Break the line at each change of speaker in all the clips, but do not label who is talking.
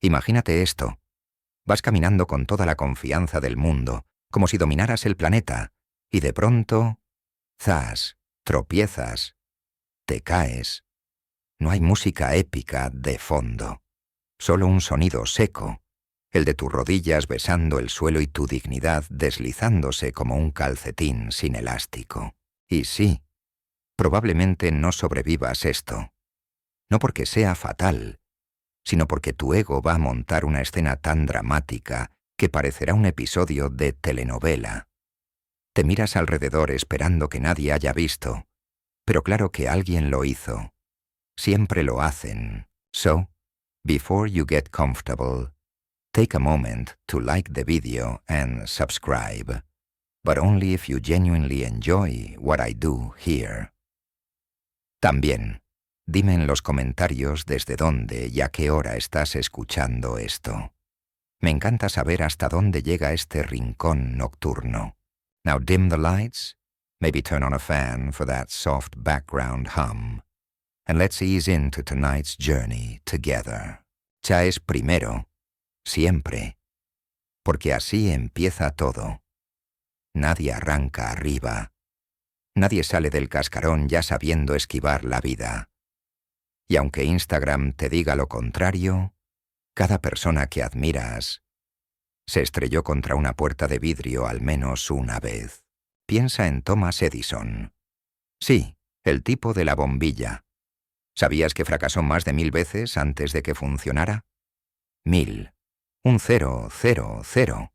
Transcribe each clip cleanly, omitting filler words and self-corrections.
Imagínate esto. Vas caminando con toda la confianza del mundo, como si dominaras el planeta, y de pronto, ¡zas!, tropiezas, te caes. No hay música épica de fondo, solo un sonido seco, el de tus rodillas besando el suelo y tu dignidad deslizándose como un calcetín sin elástico. Y sí, probablemente no sobrevivas esto. No porque sea fatal, sino porque tu ego va a montar una escena tan dramática que parecerá un episodio de telenovela. Te miras alrededor esperando que nadie haya visto, pero claro que alguien lo hizo. Siempre lo hacen. So, before you get comfortable, take a moment to like the video and subscribe, but only if you genuinely enjoy what I do here. También, dime en los comentarios desde dónde y a qué hora estás escuchando esto. Me encanta saber hasta dónde llega este rincón nocturno. Now dim the lights, maybe turn on a fan for that soft background hum, and let's ease into tonight's journey together. Ya es primero, siempre, porque así empieza todo. Nadie arranca arriba. Nadie sale del cascarón ya sabiendo esquivar la vida. Y aunque Instagram te diga lo contrario, cada persona que admiras se estrelló contra una puerta de vidrio al menos una vez. Piensa en Thomas Edison. Sí, el tipo de la bombilla. ¿Sabías que fracasó más de 1000 veces antes de que funcionara? 1000. Un 0, 0, 0.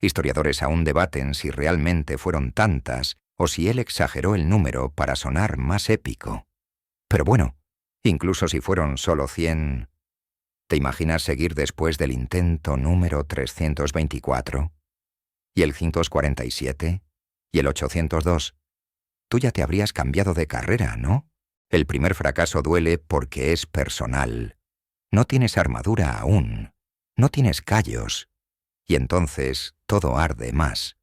Historiadores aún debaten si realmente fueron tantas o si él exageró el número para sonar más épico. Pero bueno, incluso si fueron solo 100... ¿Te imaginas seguir después del intento número 324? ¿Y el 547? ¿Y el 802? Tú ya te habrías cambiado de carrera, ¿no? El primer fracaso duele porque es personal. No tienes armadura aún. No tienes callos. Y entonces todo arde más.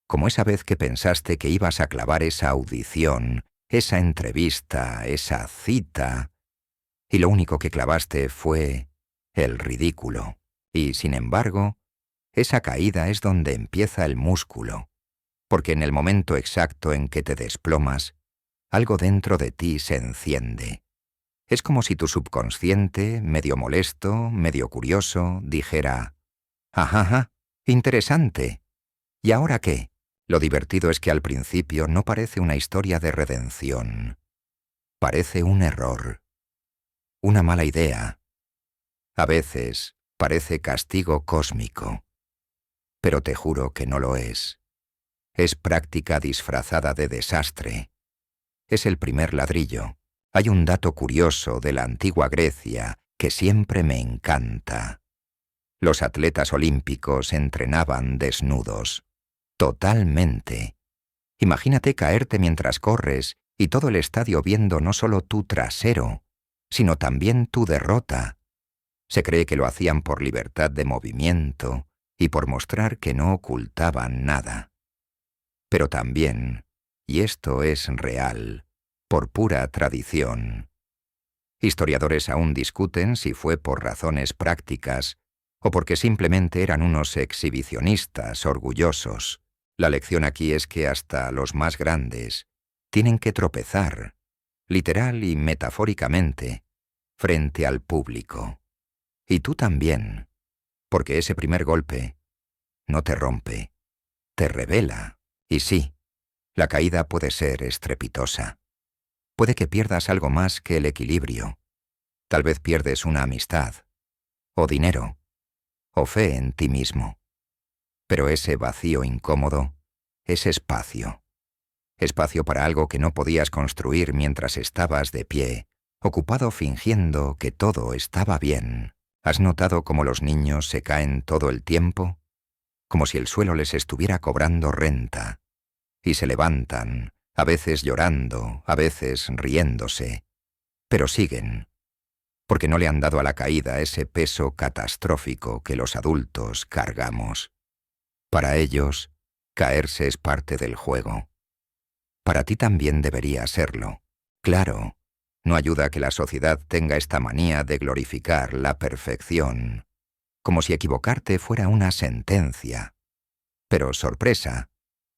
Como esa vez que pensaste que ibas a clavar esa audición, esa entrevista, esa cita, y lo único que clavaste fue el ridículo. Y, sin embargo, esa caída es donde empieza el músculo, porque en el momento exacto en que te desplomas, algo dentro de ti se enciende. Es como si tu subconsciente, medio molesto, medio curioso, dijera: «Ajaja, interesante. ¿Y ahora qué?». Lo divertido es que al principio no parece una historia de redención. Parece un error. Una mala idea. A veces parece castigo cósmico. Pero te juro que no lo es. Es práctica disfrazada de desastre. Es el primer ladrillo. Hay un dato curioso de la antigua Grecia que siempre me encanta. Los atletas olímpicos entrenaban desnudos. Totalmente. Imagínate caerte mientras corres y todo el estadio viendo no solo tu trasero, sino también tu derrota. Se cree que lo hacían por libertad de movimiento y por mostrar que no ocultaban nada. Pero también, y esto es real, por pura tradición. Historiadores aún discuten si fue por razones prácticas o porque simplemente eran unos exhibicionistas orgullosos. La lección aquí es que hasta los más grandes tienen que tropezar, literal y metafóricamente, frente al público. Y tú también, porque ese primer golpe no te rompe, te revela. Y sí, la caída puede ser estrepitosa. Puede que pierdas algo más que el equilibrio. Tal vez pierdes una amistad, o dinero, o fe en ti mismo. Pero ese vacío incómodo es espacio. Espacio para algo que no podías construir mientras estabas de pie, ocupado fingiendo que todo estaba bien. ¿Has notado cómo los niños se caen todo el tiempo? Como si el suelo les estuviera cobrando renta. Y se levantan, a veces llorando, a veces riéndose. Pero siguen, porque no le han dado a la caída ese peso catastrófico que los adultos cargamos. Para ellos, caerse es parte del juego. Para ti también debería serlo. Claro, No ayuda que la sociedad tenga esta manía de glorificar la perfección, como si equivocarte fuera una sentencia. Pero sorpresa,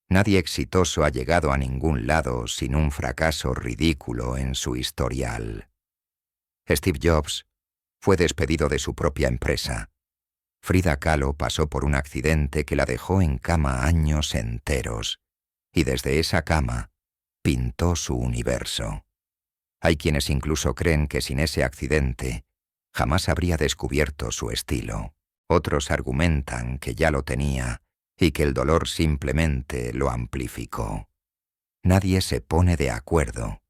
nadie exitoso ha llegado a ningún lado sin un fracaso ridículo en su historial. Steve Jobs fue despedido de su propia empresa. Frida Kahlo pasó por un accidente que la dejó en cama años enteros, y desde esa cama pintó su universo. Hay quienes incluso creen que sin ese accidente jamás habría descubierto su estilo. Otros argumentan que ya lo tenía y que el dolor simplemente lo amplificó. Nadie se pone de acuerdo.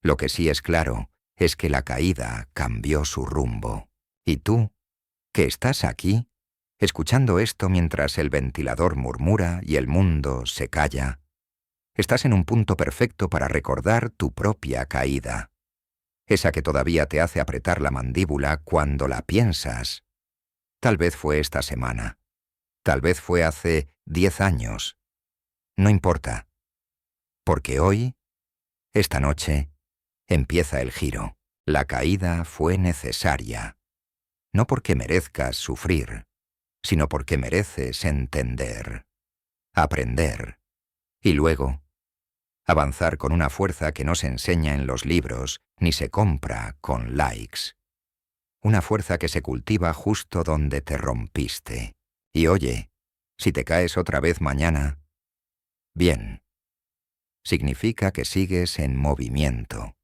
Lo que sí es claro es que la caída cambió su rumbo. ¿Y tú, que estás aquí, escuchando esto mientras el ventilador murmura y el mundo se calla? Estás en un punto perfecto para recordar tu propia caída. Esa que todavía te hace apretar la mandíbula cuando la piensas. Tal vez fue esta semana. Tal vez fue hace 10 años. No importa. Porque hoy, esta noche, empieza el giro. La caída fue necesaria. No porque merezcas sufrir, sino porque mereces entender, aprender y luego avanzar con una fuerza que no se enseña en los libros ni se compra con likes. Una fuerza que se cultiva justo donde te rompiste. Y oye, si te caes otra vez mañana, bien. Significa que sigues en movimiento.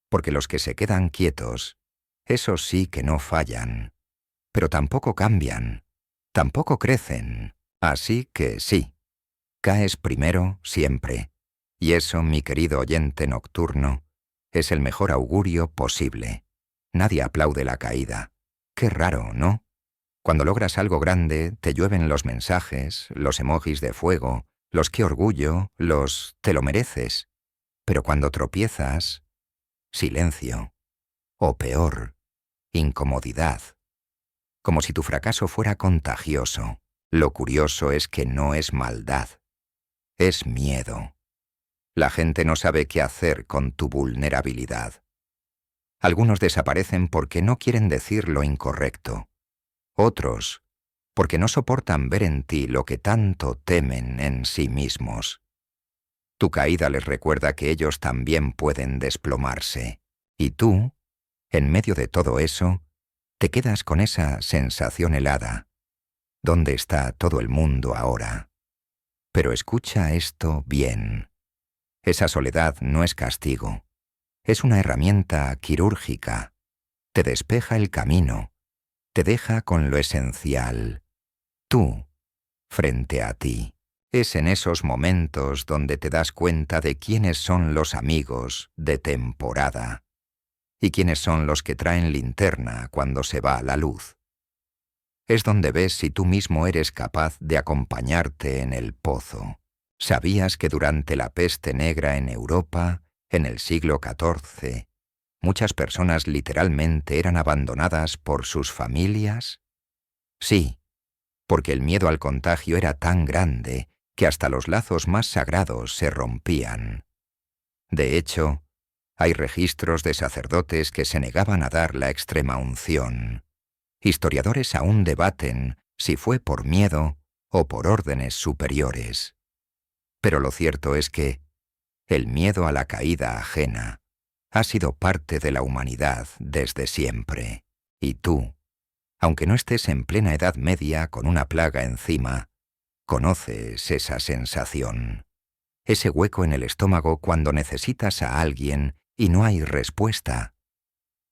Porque los que se quedan quietos, esos sí que no fallan, pero tampoco cambian, tampoco crecen. Así que sí, caes primero siempre. Y eso, mi querido oyente nocturno, es el mejor augurio posible. Nadie aplaude la caída. Qué raro, ¿no? Cuando logras algo grande, te llueven los mensajes, los emojis de fuego, los qué orgullo, los te lo mereces. Pero cuando tropiezas, silencio. O peor, incomodidad. Como si tu fracaso fuera contagioso. Lo curioso es que no es maldad. Es miedo. La gente no sabe qué hacer con tu vulnerabilidad. Algunos desaparecen porque no quieren decir lo incorrecto. Otros, porque no soportan ver en ti lo que tanto temen en sí mismos. Tu caída les recuerda que ellos también pueden desplomarse. Y tú, en medio de todo eso, te quedas con esa sensación helada. ¿Dónde está todo el mundo ahora? Pero escucha esto bien. Esa soledad no es castigo. Es una herramienta quirúrgica. Te despeja el camino. Te deja con lo esencial. Tú, frente a ti. Es en esos momentos donde te das cuenta de quiénes son los amigos de temporada y quiénes son los que traen linterna cuando se va la luz. Es donde ves si tú mismo eres capaz de acompañarte en el pozo. ¿Sabías que durante la peste negra en Europa, en el siglo XIV, muchas personas literalmente eran abandonadas por sus familias? Sí, porque el miedo al contagio era tan grande que hasta los lazos más sagrados se rompían. De hecho, hay registros de sacerdotes que se negaban a dar la extrema unción. Historiadores aún debaten si fue por miedo o por órdenes superiores. Pero lo cierto es que el miedo a la caída ajena ha sido parte de la humanidad desde siempre. Y tú, aunque no estés en plena Edad Media con una plaga encima, conoces esa sensación. Ese hueco en el estómago cuando necesitas a alguien y no hay respuesta.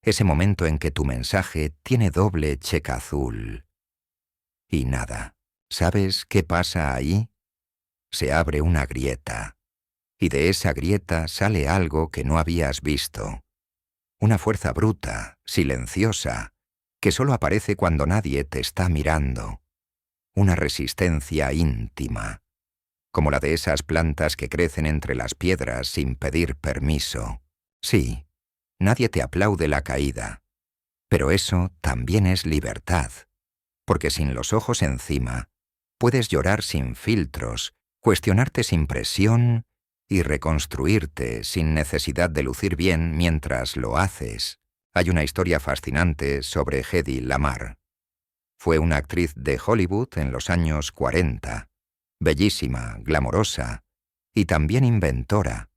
Ese momento en que tu mensaje tiene doble cheque azul. Y nada. ¿Sabes qué pasa ahí? Se abre una grieta. Y de esa grieta sale algo que no habías visto. Una fuerza bruta, silenciosa, que solo aparece cuando nadie te está mirando. Una resistencia íntima, como la de esas plantas que crecen entre las piedras sin pedir permiso. Sí, nadie te aplaude la caída, pero eso también es libertad, porque sin los ojos encima, puedes llorar sin filtros, cuestionarte sin presión y reconstruirte sin necesidad de lucir bien mientras lo haces. Hay una historia fascinante sobre Hedy Lamarr. Fue una actriz de Hollywood en los años 40, bellísima, glamorosa y también inventora.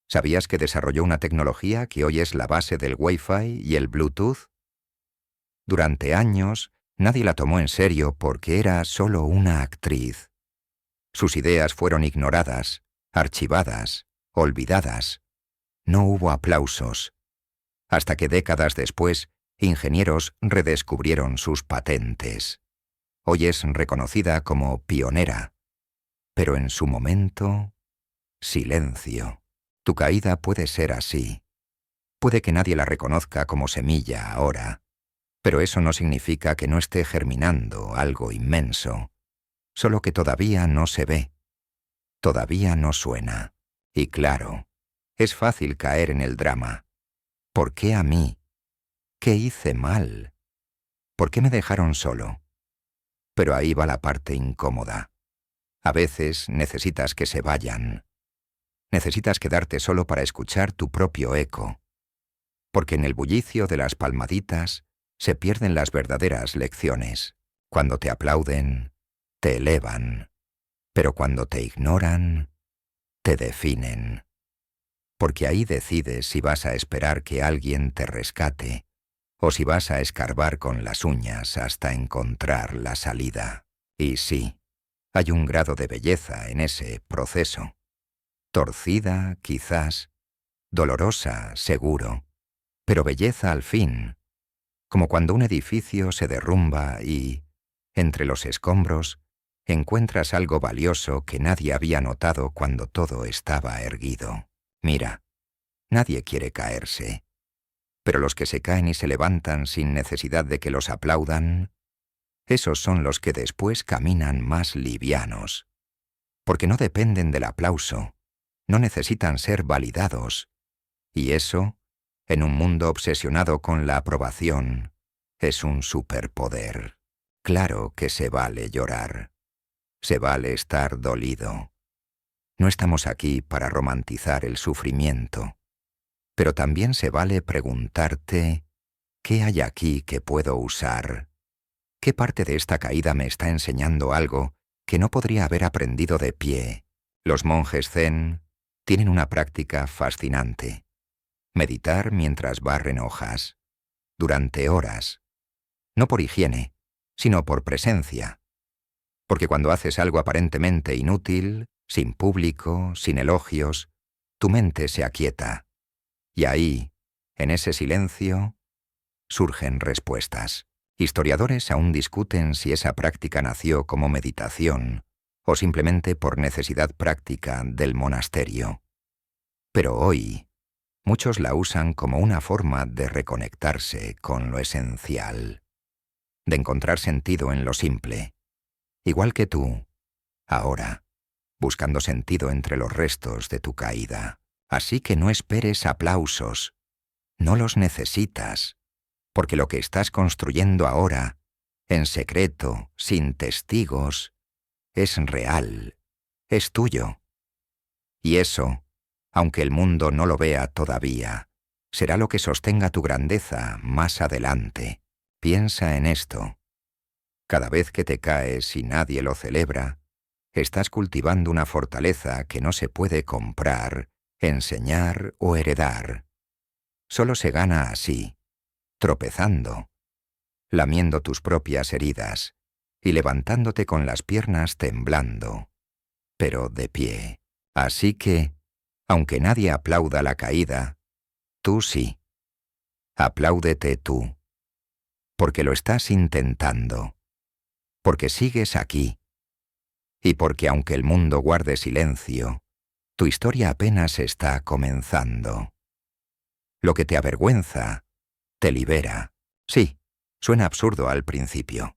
¿Sabías que desarrolló una tecnología que hoy es la base del Wi-Fi y el Bluetooth? Durante años, nadie la tomó en serio porque era solo una actriz. Sus ideas fueron ignoradas, archivadas, olvidadas. No hubo aplausos. Hasta que décadas después, ingenieros redescubrieron sus patentes. Hoy es reconocida como pionera. Pero en su momento, silencio. Tu caída puede ser así. Puede que nadie la reconozca como semilla ahora, pero eso no significa que no esté germinando algo inmenso, solo que todavía no se ve, todavía no suena. Y claro, es fácil caer en el drama. ¿Por qué a mí? ¿Qué hice mal? ¿Por qué me dejaron solo? Pero ahí va la parte incómoda. A veces necesitas que se vayan. Necesitas quedarte solo para escuchar tu propio eco. Porque en el bullicio de las palmaditas se pierden las verdaderas lecciones. Cuando te aplauden, te elevan. Pero cuando te ignoran, te definen. Porque ahí decides si vas a esperar que alguien te rescate o si vas a escarbar con las uñas hasta encontrar la salida. Y sí, hay un grado de belleza en ese proceso. Torcida, quizás, dolorosa, seguro, pero belleza al fin, como cuando un edificio se derrumba y, entre los escombros, encuentras algo valioso que nadie había notado cuando todo estaba erguido. Mira, nadie quiere caerse, pero los que se caen y se levantan sin necesidad de que los aplaudan, esos son los que después caminan más livianos, porque no dependen del aplauso, no necesitan ser validados, y eso, en un mundo obsesionado con la aprobación, es un superpoder. Claro que se vale llorar, se vale estar dolido. No estamos aquí para romantizar el sufrimiento, pero también se vale preguntarte, ¿qué hay aquí que puedo usar? ¿Qué parte de esta caída me está enseñando algo que no podría haber aprendido de pie? Los monjes zen tienen una práctica fascinante. Meditar mientras barren hojas, durante horas. No por higiene, sino por presencia. Porque cuando haces algo aparentemente inútil, sin público, sin elogios, tu mente se aquieta. Y ahí, en ese silencio, surgen respuestas. Historiadores aún discuten si esa práctica nació como meditación o simplemente por necesidad práctica del monasterio. Pero hoy, muchos la usan como una forma de reconectarse con lo esencial, de encontrar sentido en lo simple, igual que tú, ahora, buscando sentido entre los restos de tu caída. Así que no esperes aplausos, no los necesitas, porque lo que estás construyendo ahora, en secreto, sin testigos, es real, es tuyo. Y eso, aunque el mundo no lo vea todavía, será lo que sostenga tu grandeza más adelante. Piensa en esto. Cada vez que te caes y nadie lo celebra, estás cultivando una fortaleza que no se puede comprar, enseñar o heredar. Solo se gana así, tropezando, lamiendo tus propias heridas y levantándote con las piernas temblando, pero de pie. Así que, aunque nadie aplauda la caída, tú sí. Apláudete tú, porque lo estás intentando, porque sigues aquí, y porque aunque el mundo guarde silencio, tu historia apenas está comenzando. Lo que te avergüenza, te libera. Sí, suena absurdo al principio,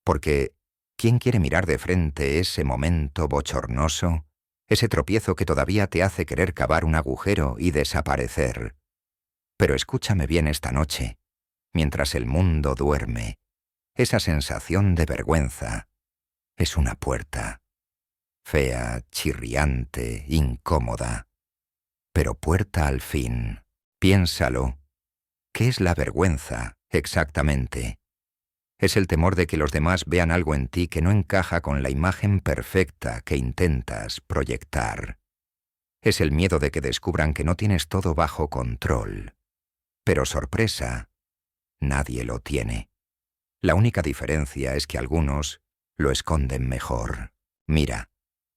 porque ¿quién quiere mirar de frente ese momento bochornoso, ese tropiezo que todavía te hace querer cavar un agujero y desaparecer? Pero escúchame bien esta noche, mientras el mundo duerme, esa sensación de vergüenza es una puerta. fea, chirriante, incómoda. Pero puerta al fin. Piénsalo. ¿Qué es la vergüenza, exactamente? Es el temor de que los demás vean algo en ti que no encaja con la imagen perfecta que intentas proyectar. Es el miedo de que descubran que no tienes todo bajo control. Pero sorpresa, nadie lo tiene. La única diferencia es que algunos lo esconden mejor. Mira,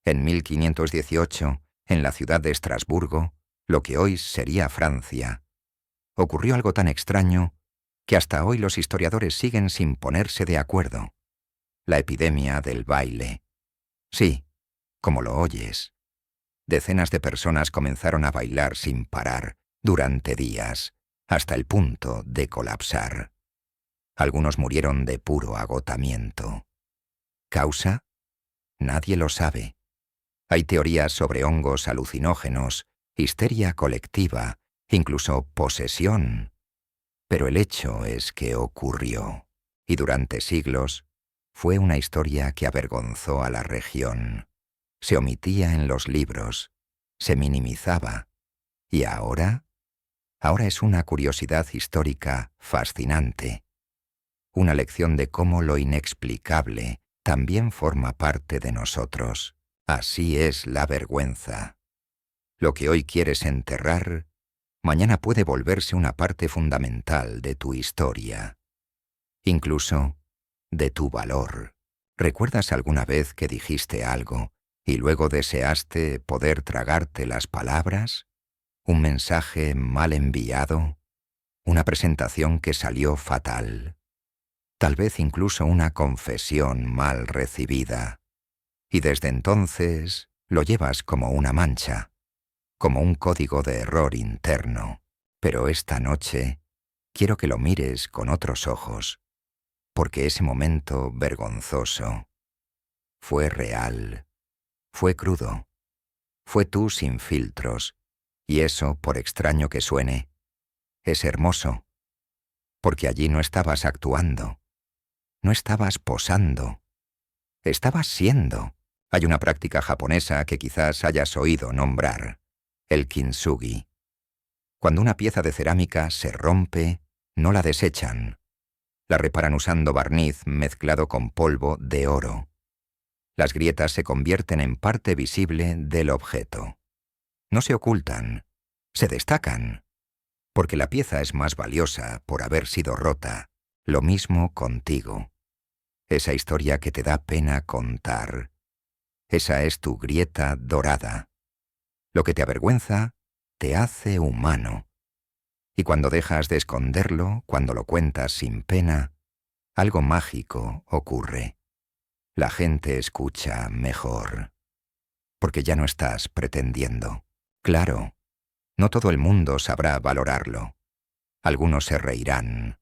en 1518, en la ciudad de Estrasburgo, lo que hoy sería Francia, ocurrió algo tan extraño que hasta hoy los historiadores siguen sin ponerse de acuerdo. La epidemia del baile. Sí, como lo oyes. Decenas de personas comenzaron a bailar sin parar durante días, hasta el punto de colapsar. Algunos murieron de puro agotamiento. ¿Causa? Nadie lo sabe. Hay teorías sobre hongos alucinógenos, histeria colectiva, incluso posesión. Pero el hecho es que ocurrió, y durante siglos fue una historia que avergonzó a la región. Se omitía en los libros, se minimizaba, y ahora es una curiosidad histórica fascinante. Una lección de cómo lo inexplicable también forma parte de nosotros. Así es la vergüenza. Lo que hoy quieres enterrar, mañana puede volverse una parte fundamental de tu historia. Incluso de tu valor. ¿Recuerdas alguna vez que dijiste algo y luego deseaste poder tragarte las palabras? ¿Un mensaje mal enviado? ¿Una presentación que salió fatal? Tal vez incluso una confesión mal recibida. Y desde entonces lo llevas como una mancha, como un código de error interno. Pero esta noche quiero que lo mires con otros ojos, porque ese momento vergonzoso fue real, fue crudo, fue tú sin filtros, y eso, por extraño que suene, es hermoso, porque allí no estabas actuando, no estabas posando, estabas siendo. Hay una práctica japonesa que quizás hayas oído nombrar, el kintsugi. Cuando una pieza de cerámica se rompe, no la desechan. La reparan usando barniz mezclado con polvo de oro. Las grietas se convierten en parte visible del objeto. No se ocultan, se destacan, porque la pieza es más valiosa por haber sido rota. Lo mismo contigo. Esa historia que te da pena contar. Esa es tu grieta dorada. Lo que te avergüenza te hace humano. Y cuando dejas de esconderlo, cuando lo cuentas sin pena, algo mágico ocurre. La gente escucha mejor. Porque ya no estás pretendiendo. Claro, no todo el mundo sabrá valorarlo. Algunos se reirán.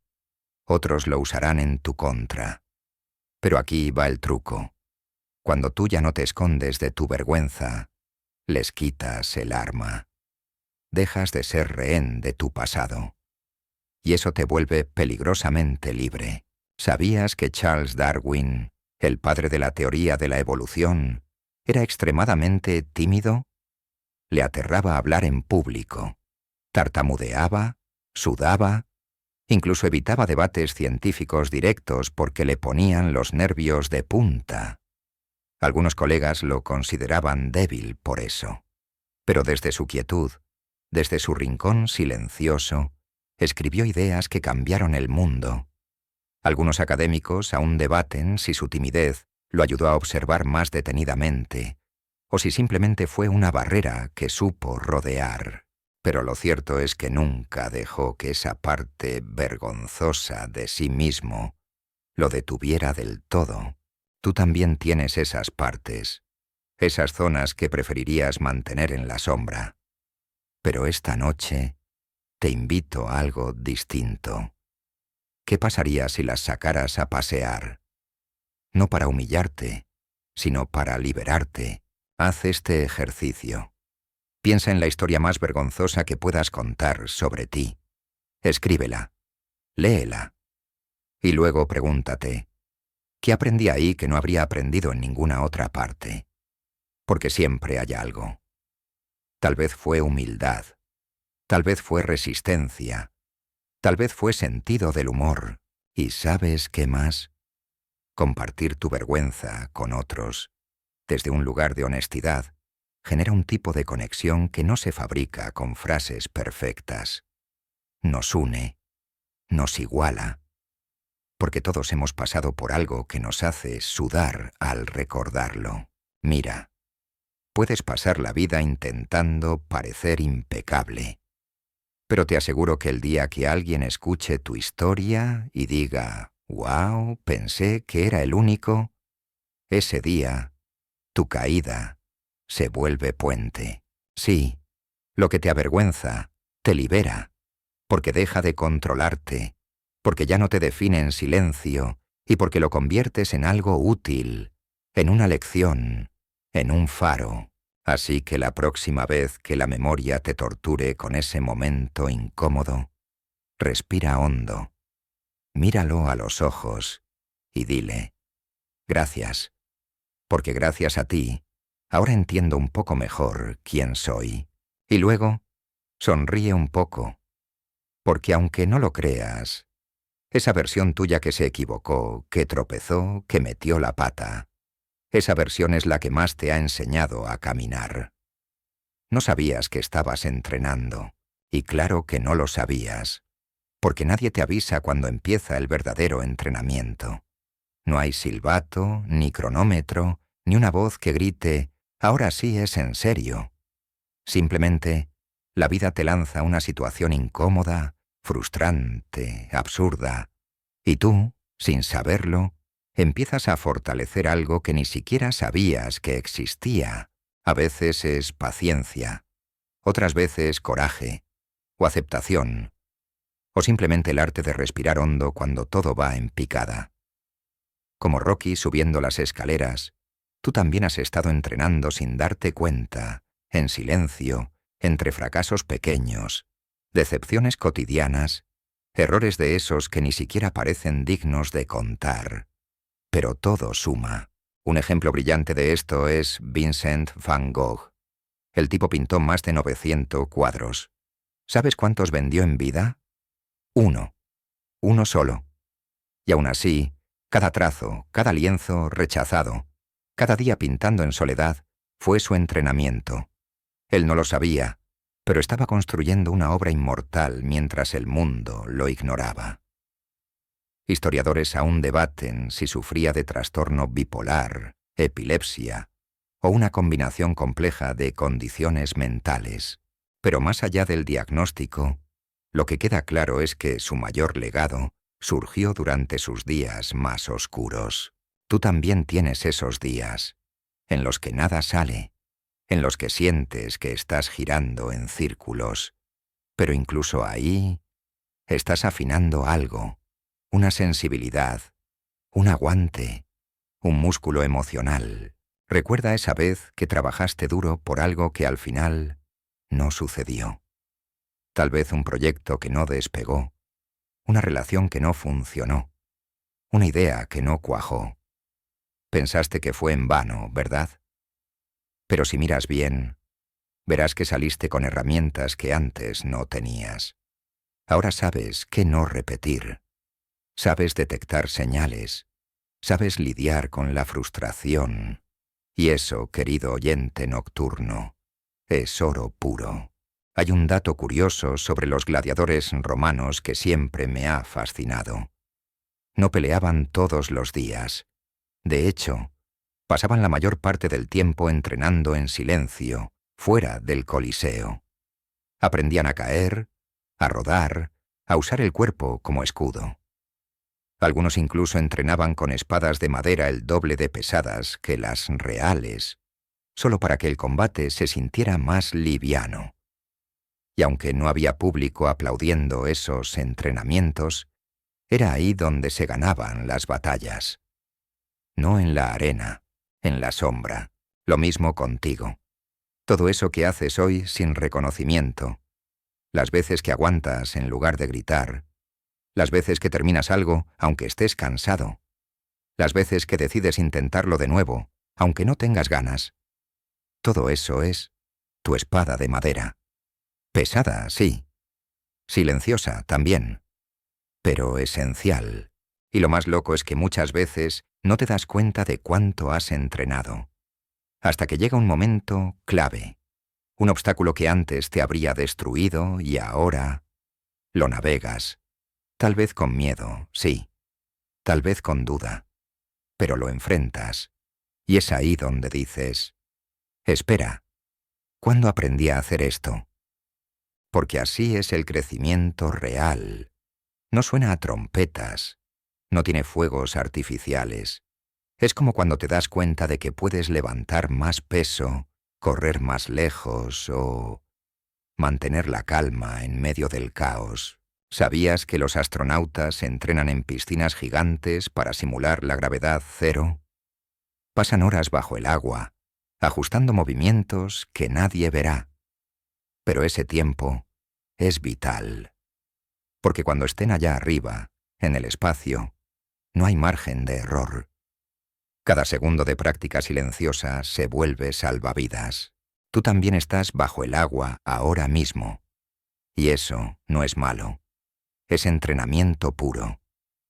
Otros lo usarán en tu contra. Pero aquí va el truco. Cuando tú ya no te escondes de tu vergüenza, les quitas el arma. Dejas de ser rehén de tu pasado. Y eso te vuelve peligrosamente libre. ¿Sabías que Charles Darwin, el padre de la teoría de la evolución, era extremadamente tímido? Le aterraba hablar en público. Tartamudeaba, sudaba, incluso evitaba debates científicos directos porque le ponían los nervios de punta. Algunos colegas lo consideraban débil por eso. Pero desde su quietud, desde su rincón silencioso, escribió ideas que cambiaron el mundo. Algunos académicos aún debaten si su timidez lo ayudó a observar más detenidamente, o si simplemente fue una barrera que supo rodear. Pero lo cierto es que nunca dejó que esa parte vergonzosa de sí mismo lo detuviera del todo. Tú también tienes esas partes, esas zonas que preferirías mantener en la sombra. Pero esta noche te invito a algo distinto. ¿Qué pasaría si las sacaras a pasear? No para humillarte, sino para liberarte. Haz este ejercicio. Piensa en la historia más vergonzosa que puedas contar sobre ti. Escríbela. Léela. Y luego pregúntate, ¿qué aprendí ahí que no habría aprendido en ninguna otra parte? porque siempre hay algo. Tal vez fue humildad, tal vez fue resistencia, tal vez fue sentido del humor. ¿Y sabes qué más? Compartir tu vergüenza con otros, desde un lugar de honestidad, genera un tipo de conexión que no se fabrica con frases perfectas. Nos une, nos iguala, porque todos hemos pasado por algo que nos hace sudar al recordarlo. Mira, puedes pasar la vida intentando parecer impecable, pero te aseguro que el día que alguien escuche tu historia y diga, «Wow, pensé que era el único», ese día, tu caída se vuelve puente. Sí, lo que te avergüenza te libera, porque deja de controlarte, porque ya no te define en silencio y porque lo conviertes en algo útil, en una lección, en un faro. Así que la próxima vez que la memoria te torture con ese momento incómodo, respira hondo, míralo a los ojos y dile, «Gracias, porque gracias a ti, ahora entiendo un poco mejor quién soy». Y luego, sonríe un poco, porque aunque no lo creas, esa versión tuya que se equivocó, que tropezó, que metió la pata, esa versión es la que más te ha enseñado a caminar. No sabías que estabas entrenando, y claro que no lo sabías, porque nadie te avisa cuando empieza el verdadero entrenamiento. No hay silbato, ni cronómetro, ni una voz que grite, «Ahora sí es en serio». Simplemente, la vida te lanza una situación incómoda, frustrante, absurda, y tú, sin saberlo, empiezas a fortalecer algo que ni siquiera sabías que existía. A veces es paciencia, otras veces coraje, o aceptación, o simplemente el arte de respirar hondo cuando todo va en picada. Como Rocky subiendo las escaleras, tú también has estado entrenando sin darte cuenta, en silencio, entre fracasos pequeños, decepciones cotidianas, errores de esos que ni siquiera parecen dignos de contar. Pero todo suma. Un ejemplo brillante de esto es Vincent van Gogh. El tipo pintó más de 900 cuadros. ¿Sabes cuántos vendió en vida? Uno solo. Y aún así, cada trazo, cada lienzo rechazado, cada día pintando en soledad, fue su entrenamiento. Él no lo sabía, pero estaba construyendo una obra inmortal mientras el mundo lo ignoraba. Historiadores aún debaten si sufría de trastorno bipolar, epilepsia o una combinación compleja de condiciones mentales. Pero más allá del diagnóstico, lo que queda claro es que su mayor legado surgió durante sus días más oscuros. Tú también tienes esos días, en los que nada sale, en los que sientes que estás girando en círculos, pero incluso ahí estás afinando algo, una sensibilidad, un aguante, un músculo emocional. Recuerda esa vez que trabajaste duro por algo que al final no sucedió. Tal vez un proyecto que no despegó, una relación que no funcionó, una idea que no cuajó. Pensaste que fue en vano, ¿verdad? Pero si miras bien, verás que saliste con herramientas que antes no tenías. Ahora sabes qué no repetir. Sabes detectar señales. Sabes lidiar con la frustración. Y eso, querido oyente nocturno, es oro puro. Hay un dato curioso sobre los gladiadores romanos que siempre me ha fascinado. No peleaban todos los días. De hecho, pasaban la mayor parte del tiempo entrenando en silencio, fuera del Coliseo. Aprendían a caer, a rodar, a usar el cuerpo como escudo. Algunos incluso entrenaban con espadas de madera el doble de pesadas que las reales, solo para que el combate se sintiera más liviano. Y aunque no había público aplaudiendo esos entrenamientos, era ahí donde se ganaban las batallas. No en la arena, en la sombra. Lo mismo contigo. Todo eso que haces hoy sin reconocimiento, las veces que aguantas en lugar de gritar, las veces que terminas algo aunque estés cansado, las veces que decides intentarlo de nuevo, aunque no tengas ganas. Todo eso es tu espada de madera. Pesada, sí. Silenciosa, también. Pero esencial. Y lo más loco es que muchas veces no te das cuenta de cuánto has entrenado. Hasta que llega un momento clave. Un obstáculo que antes te habría destruido y ahora lo navegas. Tal vez con miedo, sí. Tal vez con duda. Pero lo enfrentas. Y es ahí donde dices, espera, ¿cuándo aprendí a hacer esto? Porque así es el crecimiento real. No suena a trompetas. No tiene fuegos artificiales. Es como cuando te das cuenta de que puedes levantar más peso, correr más lejos o mantener la calma en medio del caos. ¿Sabías que los astronautas entrenan en piscinas gigantes para simular la gravedad cero? Pasan horas bajo el agua, ajustando movimientos que nadie verá. Pero ese tiempo es vital. Porque cuando estén allá arriba, en el espacio, no hay margen de error. Cada segundo de práctica silenciosa se vuelve salvavidas. Tú también estás bajo el agua ahora mismo. Y eso no es malo. Es entrenamiento puro.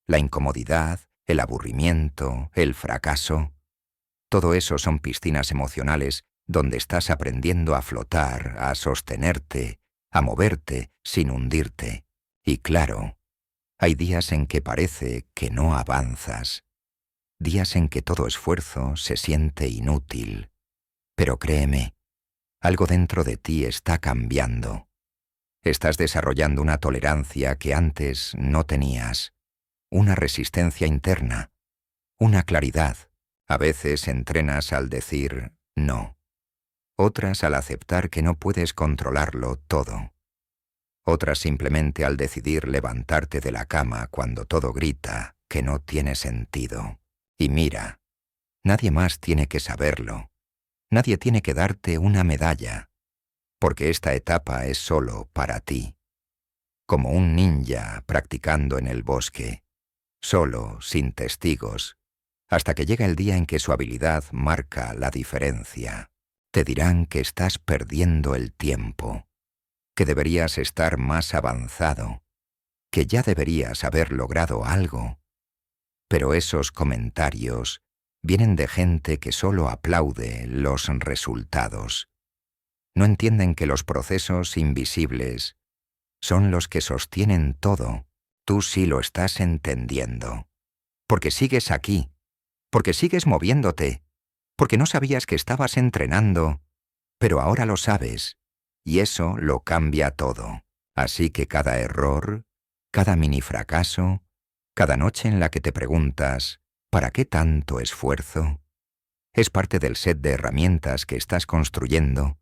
La incomodidad, el aburrimiento, el fracaso. Todo eso son piscinas emocionales donde estás aprendiendo a flotar, a sostenerte, a moverte sin hundirte. Y claro, hay días en que parece que no avanzas. Días en que todo esfuerzo se siente inútil. Pero créeme, algo dentro de ti está cambiando. Estás desarrollando una tolerancia que antes no tenías, una resistencia interna, una claridad. A veces entrenas al decir no, otras al aceptar que no puedes controlarlo todo, otras simplemente al decidir levantarte de la cama cuando todo grita que no tiene sentido. Y mira, nadie más tiene que saberlo. Nadie tiene que darte una medalla, porque esta etapa es solo para ti. Como un ninja practicando en el bosque, solo, sin testigos, hasta que llega el día en que su habilidad marca la diferencia. Te dirán que estás perdiendo el tiempo, que deberías estar más avanzado, que ya deberías haber logrado algo. Pero esos comentarios vienen de gente que solo aplaude los resultados. No entienden que los procesos invisibles son los que sostienen todo. Tú sí lo estás entendiendo. Porque sigues aquí, porque sigues moviéndote, porque no sabías que estabas entrenando, pero ahora lo sabes, y eso lo cambia todo. Así que cada error, cada mini fracaso, cada noche en la que te preguntas, ¿para qué tanto esfuerzo?, es parte del set de herramientas que estás construyendo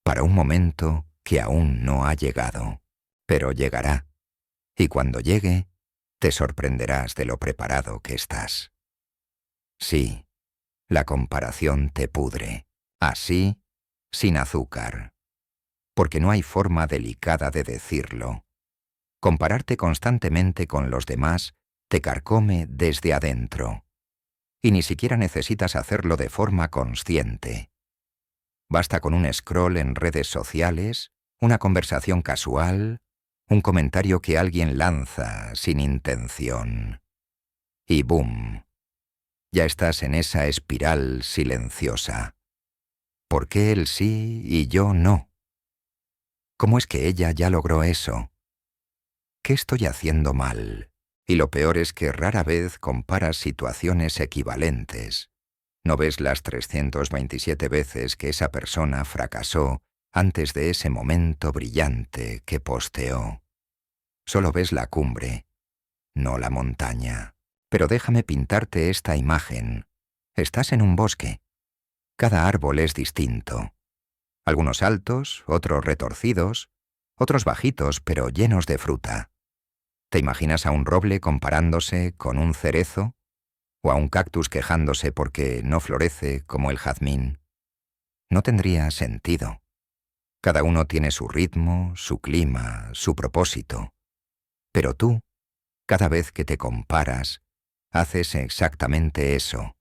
para un momento que aún no ha llegado, pero llegará. Y cuando llegue, te sorprenderás de lo preparado que estás. Sí, la comparación te pudre. Así, sin azúcar. Porque no hay forma delicada de decirlo. Compararte constantemente con los demás te carcome desde adentro. Y ni siquiera necesitas hacerlo de forma consciente. Basta con un scroll en redes sociales, una conversación casual, un comentario que alguien lanza sin intención. Y ¡boom! Ya estás en esa espiral silenciosa. ¿Por qué él sí y yo no? ¿Cómo es que ella ya logró eso? ¿Qué estoy haciendo mal? Y lo peor es que rara vez comparas situaciones equivalentes. No ves las 327 veces que esa persona fracasó antes de ese momento brillante que posteó. Solo ves la cumbre, no la montaña. Pero déjame pintarte esta imagen. Estás en un bosque. Cada árbol es distinto. Algunos altos, otros retorcidos, otros bajitos pero llenos de fruta. ¿Te imaginas a un roble comparándose con un cerezo? ¿O a un cactus quejándose porque no florece como el jazmín? No tendría sentido. Cada uno tiene su ritmo, su clima, su propósito. Pero tú, cada vez que te comparas, haces exactamente eso.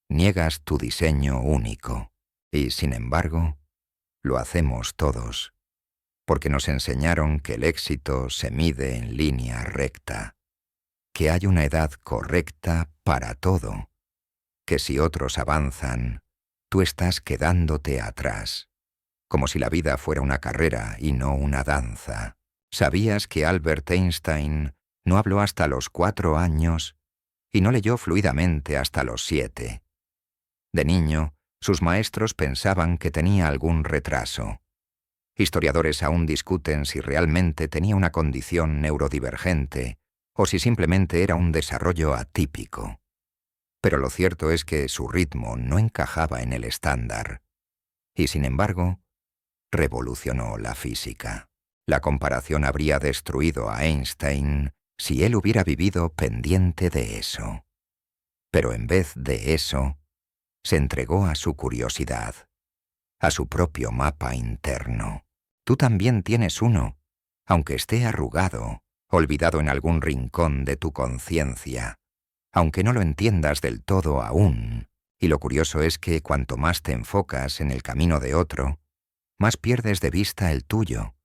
Niegas tu diseño único. Y, sin embargo, lo hacemos todos, porque nos enseñaron que el éxito se mide en línea recta, que hay una edad correcta para todo, que si otros avanzan, tú estás quedándote atrás, como si la vida fuera una carrera y no una danza. ¿Sabías que Albert Einstein no habló hasta los 4 años y no leyó fluidamente hasta los 7? De niño, sus maestros pensaban que tenía algún retraso. Historiadores aún discuten si realmente tenía una condición neurodivergente o si simplemente era un desarrollo atípico. Pero lo cierto es que su ritmo no encajaba en el estándar. Y sin embargo, revolucionó la física. La comparación habría destruido a Einstein si él hubiera vivido pendiente de eso. Pero en vez de eso, se entregó a su curiosidad, a su propio mapa interno. Tú también tienes uno, aunque esté arrugado, olvidado en algún rincón de tu conciencia, aunque no lo entiendas del todo aún. Y lo curioso es que cuanto más te enfocas en el camino de otro, más pierdes de vista el tuyo.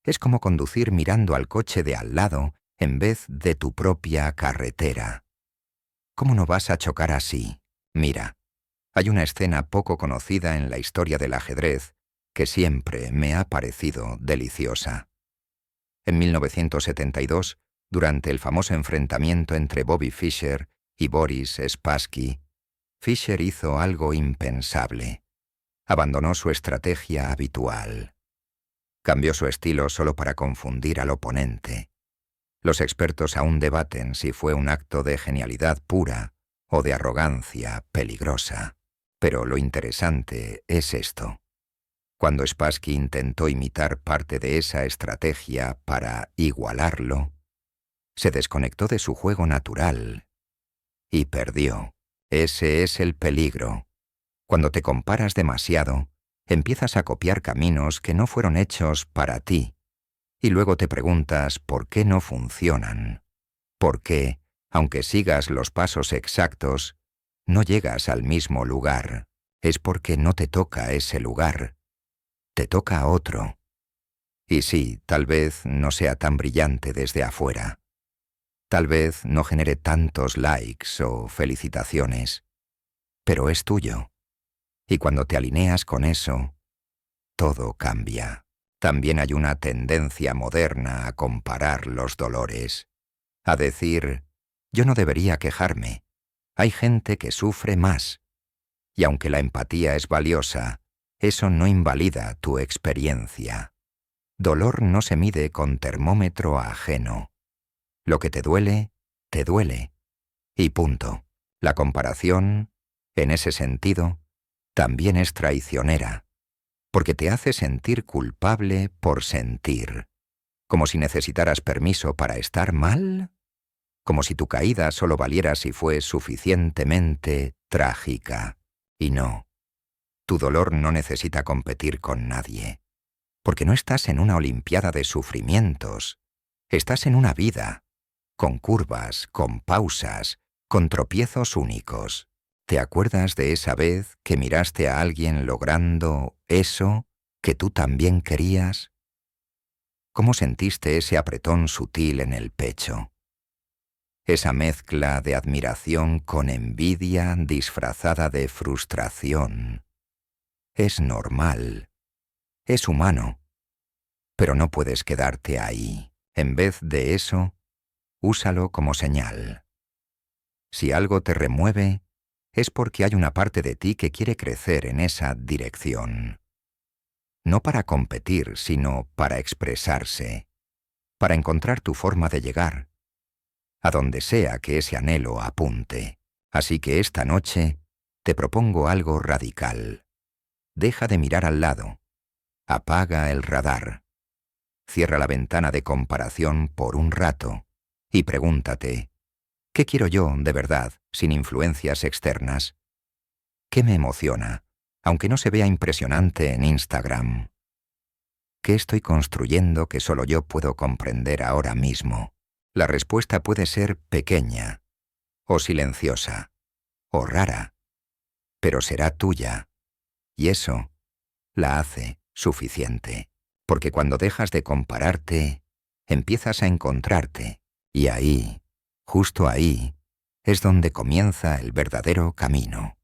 Es como conducir mirando al coche de al lado en vez de tu propia carretera. ¿Cómo no vas a chocar así? Mira, hay una escena poco conocida en la historia del ajedrez que siempre me ha parecido deliciosa. En 1972, durante el famoso enfrentamiento entre Bobby Fischer y Boris Spassky, Fischer hizo algo impensable. Abandonó su estrategia habitual. Cambió su estilo solo para confundir al oponente. Los expertos aún debaten si fue un acto de genialidad pura o de arrogancia peligrosa. Pero lo interesante es esto. Cuando Spassky intentó imitar parte de esa estrategia para igualarlo, se desconectó de su juego natural y perdió. Ese es el peligro. Cuando te comparas demasiado, empiezas a copiar caminos que no fueron hechos para ti, y luego te preguntas por qué no funcionan. ¿Por qué, aunque sigas los pasos exactos, no llegas al mismo lugar? Es porque no te toca ese lugar. Te toca otro. Y sí, tal vez no sea tan brillante desde afuera. Tal vez no genere tantos likes o felicitaciones, pero es tuyo. Y cuando te alineas con eso, todo cambia. También hay una tendencia moderna a comparar los dolores, a decir, yo no debería quejarme. Hay gente que sufre más. Y aunque la empatía es valiosa, eso no invalida tu experiencia. Dolor no se mide con termómetro ajeno. Lo que te duele, y punto. La comparación, en ese sentido, también es traicionera, porque te hace sentir culpable por sentir, como si necesitaras permiso para estar mal, como si tu caída solo valiera si fue suficientemente trágica. Y no, tu dolor no necesita competir con nadie, porque no estás en una olimpiada de sufrimientos, estás en una vida, con curvas, con pausas, con tropiezos únicos. ¿Te acuerdas de esa vez que miraste a alguien logrando eso que tú también querías? ¿Cómo sentiste ese apretón sutil en el pecho? Esa mezcla de admiración con envidia disfrazada de frustración. Es normal, es humano, pero no puedes quedarte ahí. En vez de eso, úsalo como señal. Si algo te remueve, es porque hay una parte de ti que quiere crecer en esa dirección. No para competir, sino para expresarse, para encontrar tu forma de llegar, a donde sea que ese anhelo apunte. Así que esta noche te propongo algo radical. Deja de mirar al lado, apaga el radar, cierra la ventana de comparación por un rato y pregúntate, ¿qué quiero yo de verdad, sin influencias externas? ¿Qué me emociona, aunque no se vea impresionante en Instagram? ¿Qué estoy construyendo que solo yo puedo comprender ahora mismo? La respuesta puede ser pequeña, o silenciosa, o rara, pero será tuya, Y eso la hace suficiente. Porque cuando dejas de compararte, empiezas a encontrarte. Y ahí, justo ahí, es donde comienza el verdadero camino.